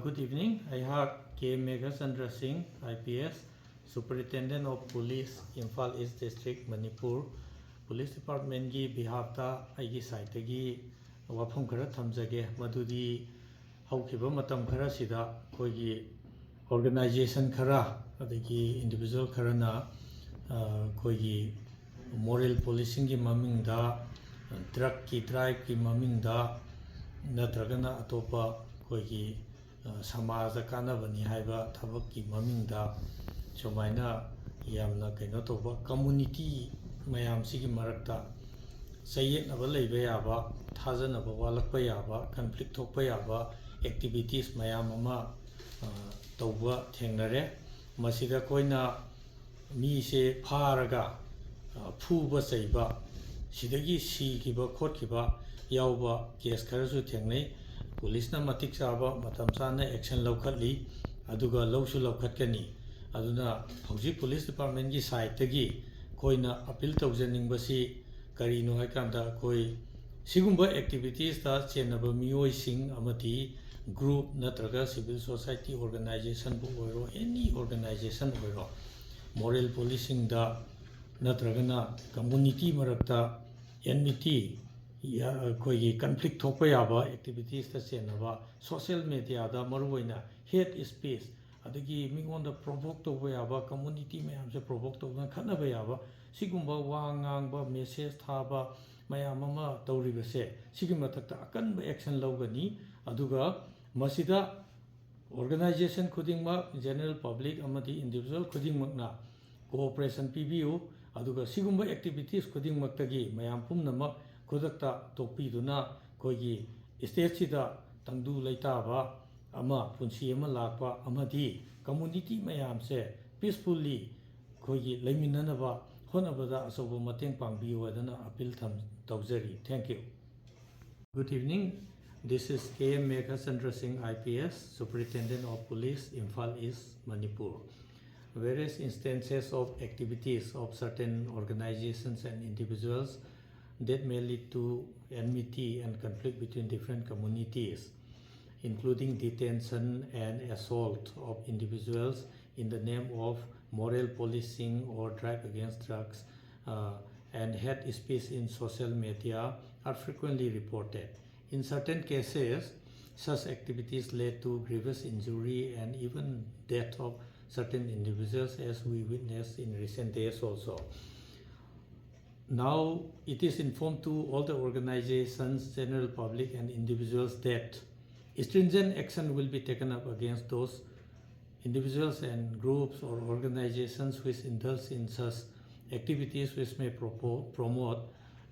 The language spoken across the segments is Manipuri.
Good evening. I have K.Meghachandra SP I, Superintendent of Police, Imphal East District, Manipur. Police Department ki behalf ta aigi side gi wafam khara thamjage madudi haukiba matam khara sida koigi organization khara adagi individual khara na koigi moral policing ki maming da drug ki drive ki maming da natragana atopa koigi समाज कानबनी हाइबा थबक की ममिंग दा सुमाइना यामना कइनो तोबा कम्युनिटी मयाम सिगी मरकता सयेनब लैबा याबा थाजनब वालकपा याबा कन्फ्लिक्ट थोकपा याबा एक्टिविटीज मयाम अमा तौबा थेंगनरे मसिदा कोइना मीसे फारगा फुबा चैबा सिदगी सीगिबा खोटकिबा यावबा केस खरसु थेंगनै पुलिस ना मतिक चाबा मतम चाना एक्शन लौखटली अदुगा लौसु लौखटकनी अदुना हौजी पुलिस डिपार्टमेंट की साइड तगी कोइना अपील तौजनिंगबसी करिनो हाइकांदा कोई सिगुंबा एक्टिविटीज ता चेनबा मियोइसिंग अमति ग्रुप नत्रगा सिविल सोसाइटी ऑर्गेनाइजेशन बु ओइरो एनी ऑर्गेनाइजेशन ओइरो मोरल पुलिसिंग दा नत्रगना कम्युनिटी मरकता एनमिटी कोई कन्फ्लिक्ट थोपा याबा एक्टिविटीज ता चेनबा सोशल मीडिया दा मरुवैना हेट स्पीच अदगी मिगोंदा प्रोवोक तोबा याबा कम्युनिटी मयाम से प्रोवोक तोबा खनबा याबा सिगुंबा वांगांगबा मेसेज थाबा मयाम अमा तौरिबसे सिगि मथक्ता अकनबा एक्शन लौगनी अदुगा मसिदा ऑर्गेनाइजेशन खुदिंगमा जनरल पब्लिक अमदी इंडिविजुअल खुदिंगमकना कोऑपरेशन पीबीयू अदुगा सिगुंबा एक्टिविटीज खुदिंगमक्तगी मयाम पुमनमक खुदक्ता तोपीदुना कोई स्टेट तंदू लेताबा अमा पुंसी अमा लापा अमदी कम्युनिटी मयाम से पीसफुली कोई लेमिननबा होनबदा असोबो मतेंग पांगबियोदना अपील तौजरी thank you good evening this is K.Meghachandra IPS Superintendent of Police Imphal East Manipur. Various instances of activities of certain organizations and individuals that may lead to enmity and conflict between different communities, including detention and assault of individuals in the name of moral policing or drive against drugs, and hate speech in social media are frequently reported. In certain cases, such activities led to grievous injury and even death of certain individuals, as we witnessed in recent days also. Now it is informed to all the organizations, general public and individuals that stringent action will be taken up against those individuals and groups or organizations which indulge in such activities which may promote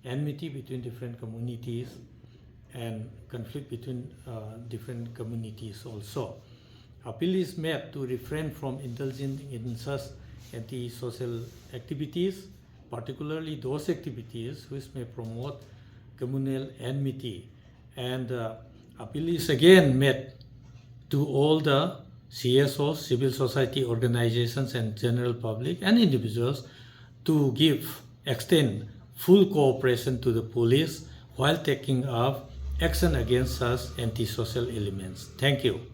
enmity between different communities and conflict between different communities also. Appeal is made to refrain from indulging in such anti-social activities, particularly those activities which may promote communal enmity, and appeal is again made to all the CSOs, civil society organizations and general public and individuals to extend full cooperation to the police while taking up action against such antisocial elements. Thank you.